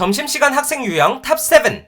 점심시간 학생 유형 탑7.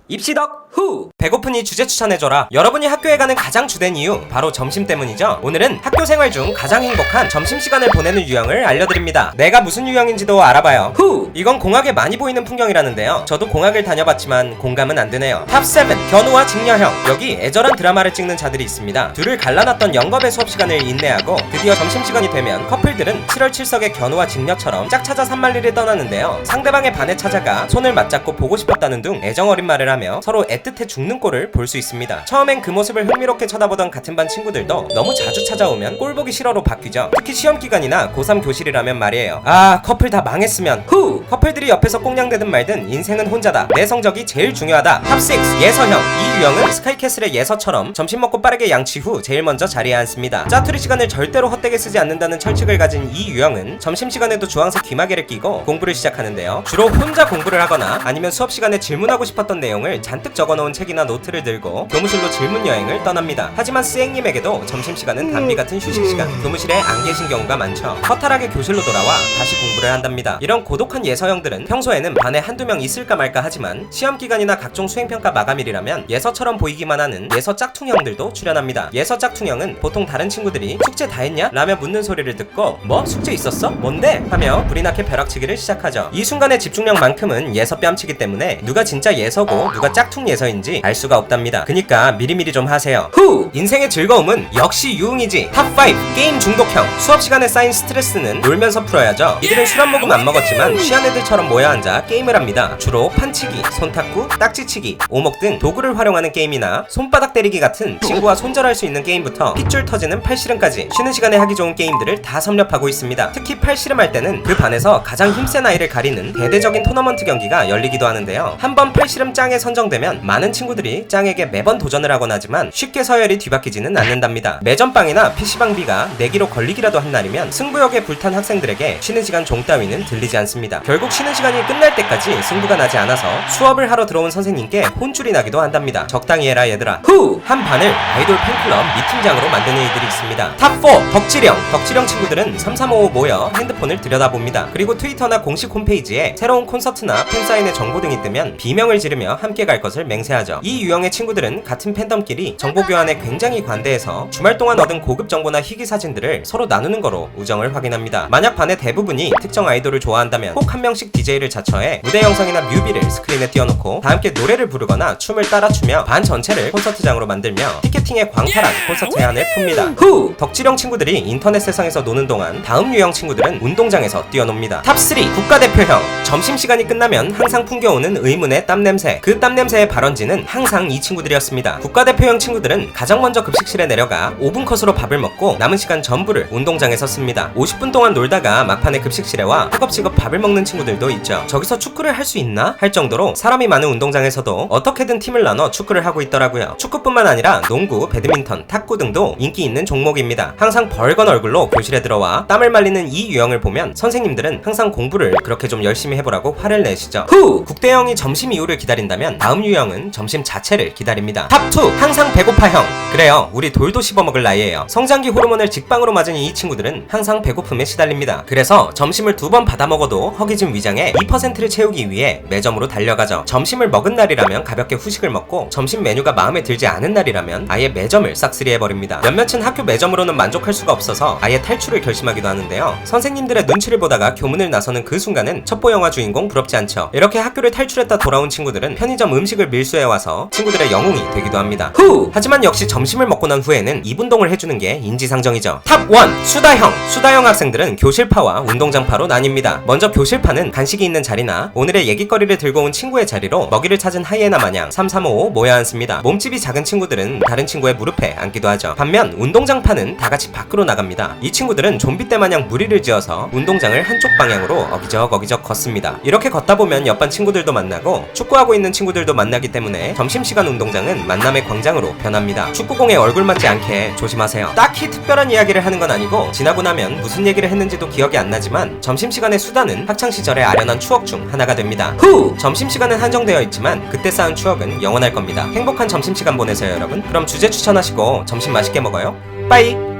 입시덕 후! 배고프니 주제 추천해줘라. 여러분이 학교에 가는 가장 주된 이유 바로 점심 때문이죠. 오늘은 학교 생활 중 가장 행복한 점심시간을 보내는 유형을 알려드립니다. 내가 무슨 유형인지도 알아봐요. 후! 이건 공학에 많이 보이는 풍경이라는데요. 저도 공학을 다녀봤지만 공감은 안 되네요. 탑7. 견우와 직녀형. 여기 애절한 드라마를 찍는 자들이 있습니다. 둘을 갈라놨던 영겁의 수업시간을 인내하고 드디어 점심시간이 되면 커플들은 7월 7석의 견우와 직녀처럼 짝찾아 산만리를 떠나는데요. 상대방의 반에 찾아가 손을 맞잡고 보고 싶었다는 등 애정어린 말을 하며 서로 애틋해 죽는 꼴을 볼 수 있습니다. 처음엔 그 모습을 흥미롭게 쳐다보던 같은 반 친구들도 너무 자주 찾아오면 꼴보기 싫어로 바뀌죠. 특히 시험기간이나 고3 교실이라면 말이에요. 아, 커플 다 망했으면. 후! 커플들이 옆에서 꽁냥대든 말든 인생은 혼자다. 내 성적이 제일 중요하다. 탑6 예서형. 이 유형은 스카이캐슬의 예서처럼 점심 먹고 빠르게 양치 후 제일 먼저 자리에 앉습니다. 짜투리 시간을 절대로 헛되게 쓰지 않는다는 철칙을 가진 이 유형은 점심시간에도 주황색 귀마개를 끼고 공부를 시작하는데요. 주로 혼자 공부를 하거나 아니면 수업시간에 질문하고 싶었던 내용을 잔뜩 적어놓은 책이나 노트를 들고 교무실로 질문 여행을 떠납니다. 하지만 스앵님에게도 점심시간은 단비 같은 휴식시간. 교무실에 안 계신 경우가 많죠. 허탈하게 교실로 돌아와 다시 공부를 한답니다. 이런 고독한 예서형들은 평소에는 반에 한두 명 있을까 말까 하지만 시험기간이나 각종 수행평가 마감일이라면 예서처럼 보이기만 하는 예서 짝퉁형들도 출연합니다. 예서 짝퉁형은 보통 다른 친구들이 숙제 다 했냐? 라며 묻는 소리를 듣고 뭐? 숙제 있었어? 뭔데? 하며 불이 나게 벼락치기를 시작하죠. 이 순간의 집중력만큼은 예서 뺨치기 때문에 누가 진짜 예서고 누가 짝퉁 예서인지 알 수가 없답니다. 그니까 미리미리 좀 하세요. 후! 인생의 즐거움은 역시 유흥이지. 탑5 게임 중독형. 수업시간에 쌓인 스트레스는 놀면서 풀어야죠. 이들은 술 한 모금 안 먹었지만 취한 애들처럼 모여 앉아 게임을 합니다. 주로 판치기, 손탁구, 딱지치기, 오목 등 도구를 활용하는 게임이나 손바닥 때리기 같은 친구와 손절할 수 있는 게임부터 핏줄 터지는 팔씨름까지 쉬는 시간에 하기 좋은 게임들을 다 섭렵하고 있습니다. 특히 팔씨름할 때는 그 반에서 가장 힘센 아이를 가리는 대대적인 토너먼트 경기가 열리기도 하는데요. 한번 팔씨름 짱에 선정되면 많은 친구들이 짱에게 매번 도전을 하곤 하지만 쉽게 서열이 뒤바뀌지는 않는답니다. 매점빵이나 PC방비가 내기로 걸리기라도 한 날이면 승부욕에 불탄 학생들에게 쉬는 시간 종 따위는 들리지 않습니다. 결국 쉬는 시간이 끝날 때까지 승부가 나지 않아서 수업을 하러 들어온 선생님께 혼쭐이 나기도 한답니다. 적당히 해라 얘들아. 후! 한 반을 아이돌 팬클럽 미팅장으로 만드는 이들이 있습니다. 탑4 덕질형. 덕질형 친구들은 3355 모여 핸드폰을 들여다봅니다. 그리고 트위터나 공식 홈페이지에 새로운 콘서트나 팬사인회 정보 등이 뜨면 비명을 지르며 함께 갈 것을 맹세하죠. 이 유형의 친구들은 같은 팬덤끼리 정보 교환에 굉장히 관대해서 주말 동안 얻은 고급 정보나 희귀 사진들을 서로 나누는 거로 우정을 확인합니다. 만약 반의 대부분이 특정 아이돌을 좋아한다면 꼭 한 명씩 DJ를 자처해 무대 영상이나 뮤비를 스크린에 띄워놓고 다 함께 노래를 부르거나 춤을 따라 추며 반 전체를 콘서트장으로 만들며 티켓팅에 광탈한 콘서트 해안을 풉니다. 후! 덕질형 친구들이 인터넷 세상에서 노는 동안 다음 유형 친구들은 운동장에서 뛰어놉니다. 탑3 국가대표형. 점심시간이 끝나면 항상 풍겨오는 의문의 땀냄새. 그 땀냄새의 발원지는 항상 이 친구들이었습니다. 국가대표형 친구들은 가장 먼저 급식실에 내려가 5분 컷으로 밥을 먹고 남은 시간 전부를 운동장에서 씁니다. 50분 동안 놀다가 막판에 급식실에 와 허겁지겁 밥을 먹는 친구들도 있죠. 저기서 축구를 할 수 있나? 할 정도로 사람이 많은 운동장에서도 어떻게든 팀을 나눠 축구를 하고 있더라고요. 축구뿐만 아니라 농구, 배드민턴, 탁구 등도 인기 있는 종목입니다. 항상 벌건 얼굴로 교실에 들어와 땀을 말리는 이 유형을 보면 선생님들은 항상 공부를 그렇게 좀 열심히 해보라고 화를 내시죠. 후! 국대형이 점심 이후를 기다린다면 다음 유형은 점심 자체를 기다립니다. 탑2 항상 배고파형. 그래요, 우리 돌도 씹어먹을 나이에요. 성장기 호르몬을 직방으로 맞은 이 친구들은 항상 배고픔에 시달립니다. 그래서 점심을 2번 받아 먹어도 허기진 위장의 2%를 채우기 위해 매점으로 달려가죠. 점심을 먹은 날이라면 가볍게 후식을 먹고 점심 메뉴가 마음에 들지 않은 날이라면 아예 매점을 싹쓸이해버립니다. 몇몇은 학교 매점으로는 만족할 수가 없어서 아예 탈출을 결심하기도 하는데요. 선생님들의 눈치를 보다가 교문을 나서는 그 순간은 첩보 영화 주인공 부럽지 않죠. 이렇게 학교를 탈출했다 돌아온 친구들은 편의점 음식을 밀수해와서 친구들의 영웅이 되기도 합니다. 후! 하지만 역시 점심을 먹고 난 후에는 입운동을 해주는 게 인지상정이죠. 탑1 수다형. 수다형 학생들은 교실파와 운동장파로 나뉩니다. 먼저 교실파는 간식이 있는 자리나 오늘의 얘기거리를 들고 온 친구의 자리로 먹이를 찾은 하이에나 마냥 3355 모여 앉습니다. 몸집이 작은 친구들은 다른 친구의 무릎에 앉기도 하죠. 반면 운동장파는 다같이 밖으로 나갑니다. 이 친구들은 좀비 때 마냥 무리를 지어서 운동장을 한쪽 방향으로 어기적 걷습니다. 이렇게 걷다 보면 옆반 친구들도 만나고 축구하고 있는 친구들도 만나기 때문에 점심시간 운동장은 만남의 광장으로 변합니다. 축구공에 얼굴 맞지 않게 조심하세요. 딱히 특별한 이야기를 하는 건 아니고 지나고 나면 무슨 얘기를 했는지도 기억이 안 나지만 점심시간의 수다는 학창시절의 아련한 추억 중 하나가 됩니다. 후! 점심시간은 한정되어 있지만 그때 쌓은 추억은 영원할 겁니다. 행복한 점심시간 보내세요 여러분. 그럼 주제 추천하시고 점심 맛있게 먹어요. 빠이!